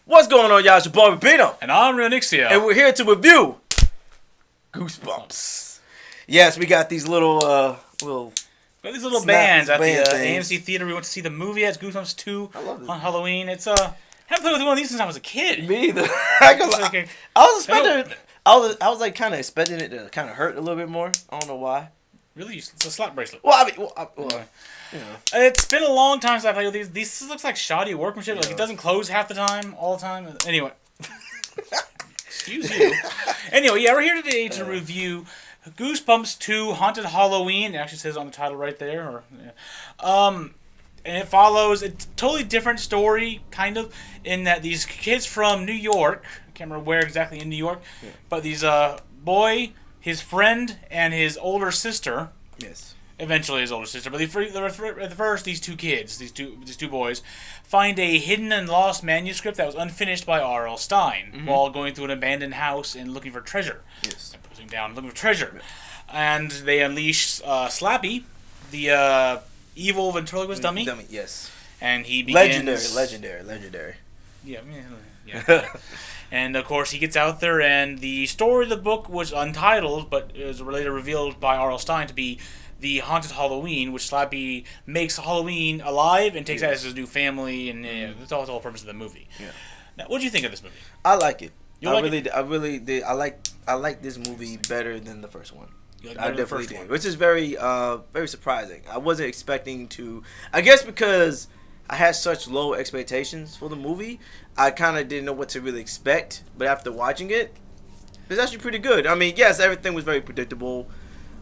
What's going on, y'all? It's your boy Robino. And I'm Rionyxiel. And we're here to review Goosebumps. Yes, we got these little bands at the things. AMC theater. We went to see the movie as Goosebumps 2 on Halloween. It's haven't played with one of these since I was a kid. Me either. I I was like kind of expecting it to kind of hurt a little bit more. I don't know why. Really? It's a slap bracelet. Well, I mean, you know. It's been a long time since I played with these. This looks like shoddy workmanship. Like Yeah. it doesn't close half the time, all the time. Anyway. Excuse you. Anyway, yeah, we're here today to review Goosebumps 2 Haunted Halloween. It actually says on the title right there. And it follows a totally different story, kind of, in that these kids from New York, I can't remember where exactly in New York, but these boy, his friend, and his older sister. Yes. Eventually his older sister, but at first these two kids, these two boys, find a hidden and lost manuscript that was unfinished by R.L. Stine while going through an abandoned house and looking for treasure. Yes. And pushing down, looking for treasure. And they unleash Slappy, the evil ventriloquist dummy. Yes. And he begins... Legendary. Yeah. And of course he gets out there, and the story of the book was untitled, but is later revealed by R.L. Stine to be the Haunted Halloween, which Slappy makes Halloween alive and takes that as his new family, and that's the whole purpose of the movie. Yeah. Now, what do you think of this movie? I like it. I really did. I like this movie better than the first one. I definitely did, which is very surprising. I wasn't expecting to. I guess because I had such low expectations for the movie, I kind of didn't know what to really expect. But after watching it, it's actually pretty good. I mean, yes, everything was very predictable.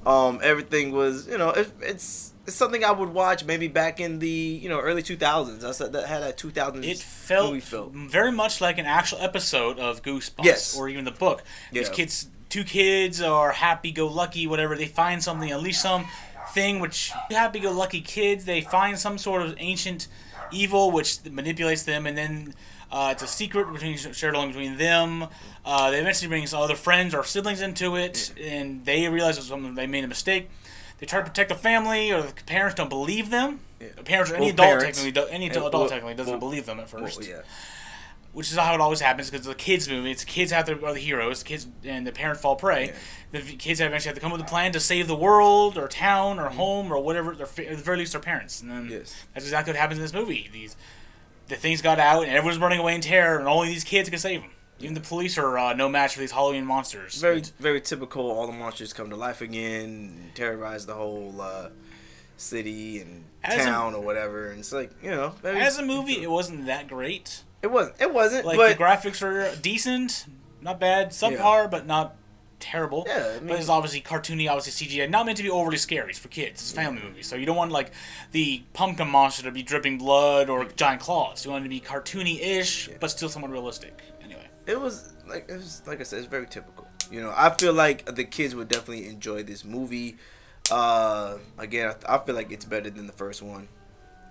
Everything was, it's something I would watch maybe back in the early 2000s. I said that had a 2000s. It felt very much like an actual episode of Goosebumps, or even the book. Yeah. These two kids are happy-go-lucky, whatever. They find something, unleash something, which happy-go-lucky kids. They find some sort of ancient evil which manipulates them, and then it's a secret shared only between them. They eventually bring some other friends or siblings into it, and they realize they made a mistake. They try to protect the family, or the parents don't believe them. Yeah. The parents or any adult technically doesn't believe them at first. Which is how it always happens, because it's a kids movie. It's the kids are the heroes. The kids and the parents fall prey. Yeah. The kids eventually have to come up with a plan to save the world or town or home or whatever. At the very least, their parents. And then that's exactly what happens in this movie. The things got out, and everyone's running away in terror, and only these kids can save them. Even the police are no match for these Halloween monsters. Very typical. All the monsters come to life again, terrorize the whole city and town or whatever. And it's like, as a movie, it wasn't that great. It wasn't. Like, the graphics are decent, not bad, subpar, but not terrible. Yeah, but it's obviously cartoony, obviously CGI. Not meant to be overly scary. It's for kids. It's a family movie, so you don't want the pumpkin monster to be dripping blood or giant claws. You want it to be cartoony-ish, but still somewhat realistic. Anyway, it was like I said, it's very typical. I feel like the kids would definitely enjoy this movie. Again, I feel like it's better than the first one.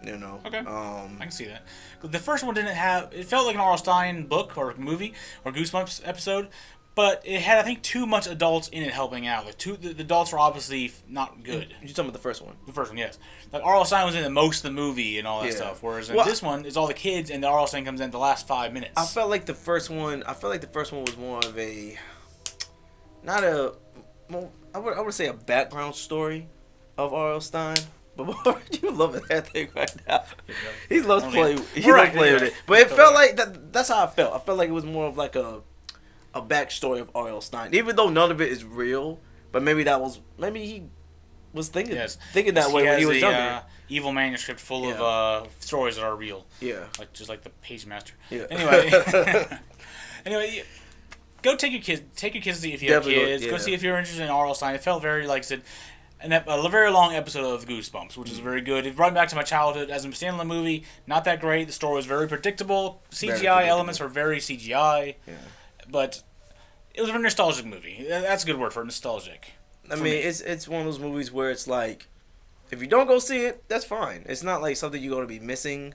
Okay. I can see that. The first one didn't have. It felt like an R.L. Stine book or movie or Goosebumps episode, but it had, I think, too much adults in it helping out. The adults were obviously not good. You're talking about the first one? The first one, yes. Like, R.L. Stine was in most of the movie and all that stuff, whereas in this one, it's all the kids, and the R.L. Stine comes in the last 5 minutes. I felt like the first one was more of a, I would say a background story of R.L. Stine. But you loving that thing right now. He loves playing with it. But it felt like that's how I felt. I felt like it was more of like a backstory of R.L. Stine. Even though none of it is real, but maybe he was thinking that way when he was younger. Evil manuscript full of stories that are real. Yeah. Just like the Page Master. Yeah. Anyway, go take your kids to see if you have kids. Go see if you're interested in R.L. Stine. It felt very, like I said, a very long episode of Goosebumps, which is very good. It brought me back to my childhood as a standalone movie. Not that great. The story was very predictable. CGI elements were very CGI. Yeah. But it was a very nostalgic movie. That's a good word for it, nostalgic. I mean, it's one of those movies where it's like, if you don't go see it, that's fine. It's not like something you're going to be missing,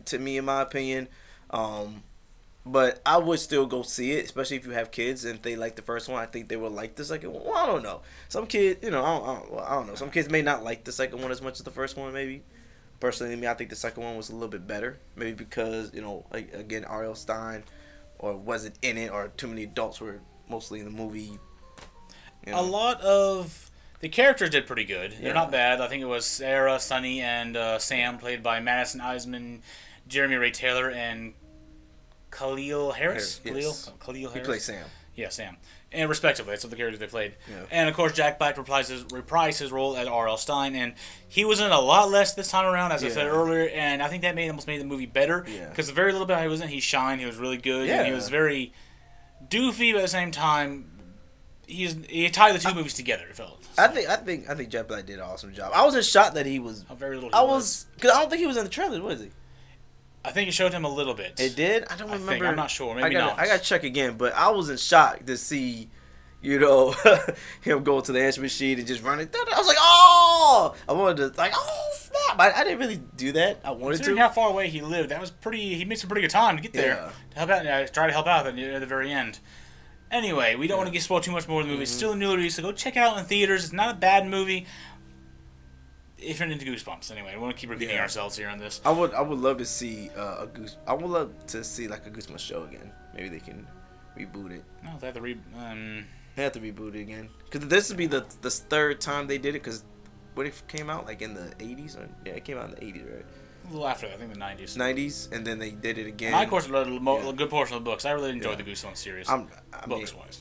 to me, in my opinion. But I would still go see it, especially if you have kids and if they like the first one. I think they will like the second one. Well, I don't know. Some kids, I don't know. Some kids may not like the second one as much as the first one, maybe. Personally, I think the second one was a little bit better. Maybe because, again, R.L. Stine or wasn't in it, or too many adults were mostly in the movie. You know. A lot of the characters did pretty good. They're not bad. I think it was Sarah, Sonny, and Sam, played by Madison Eisman, Jeremy Ray Taylor, and Khalil Harris. Yes. Khalil Harris. He plays Sam. Yeah, Sam. And respectively, that's what the characters they played. Yeah. And of course, Jack Black reprised his role as R.L. Stein, and he was in a lot less this time around, as I said earlier. And I think that almost made the movie better because the very little bit he was in, he shined. He was really good. Yeah. And he was very doofy, but at the same time, he tied the two movies together. It felt. So. I think Jack Black did an awesome job. I wasn't shocked that he was. How very little. Because I don't think he was in the trailer, was he? I think it showed him a little bit. It did? I don't remember. I'm not sure. Maybe not. I got to check again, but I wasn't shocked to see, him go to the answer machine and just run it. I was like, oh! I wanted to, oh, snap. I didn't really do that. I wanted to. How far away he lived, that was he made some pretty good time to get there. To help out, try to help out at the very end. Anyway, we don't want to get spoiled too much more of the movie. It's still a new release, so go check it out in theaters. It's not a bad movie. If you're into Goosebumps, anyway, we want to keep repeating ourselves here on this. I would love to see I would love to see like a Goosebumps show again. Maybe they can reboot it. No, they have to They have to reboot it again because this would be the third time they did it. Because when it came out, like in the 80s, it came out in the 80s, right? A little after that, I think the 90s. 90s, and then they did it again. I, of course, read a good portion of the books. I really enjoyed the Goosebumps series, books-wise.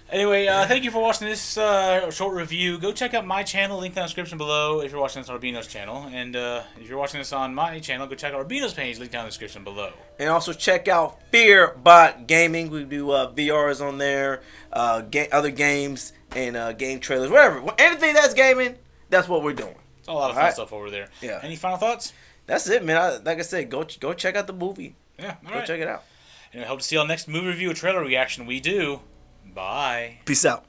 Anyway, thank you for watching this short review. Go check out my channel, link in the description below if you're watching this on Robino's channel. And if you're watching this on my channel, go check out Robino's page, link down in the description below. And also check out Fearbot Gaming. We do VRs on there, other games, and game trailers, whatever. Anything that's gaming, that's what we're doing. It's a lot of fun stuff over there. Yeah. Any final thoughts? That's it, man. Like I said, go check out the movie. Yeah, go check it out. And I hope to see you on the next movie review or trailer reaction we do. Bye. Peace out.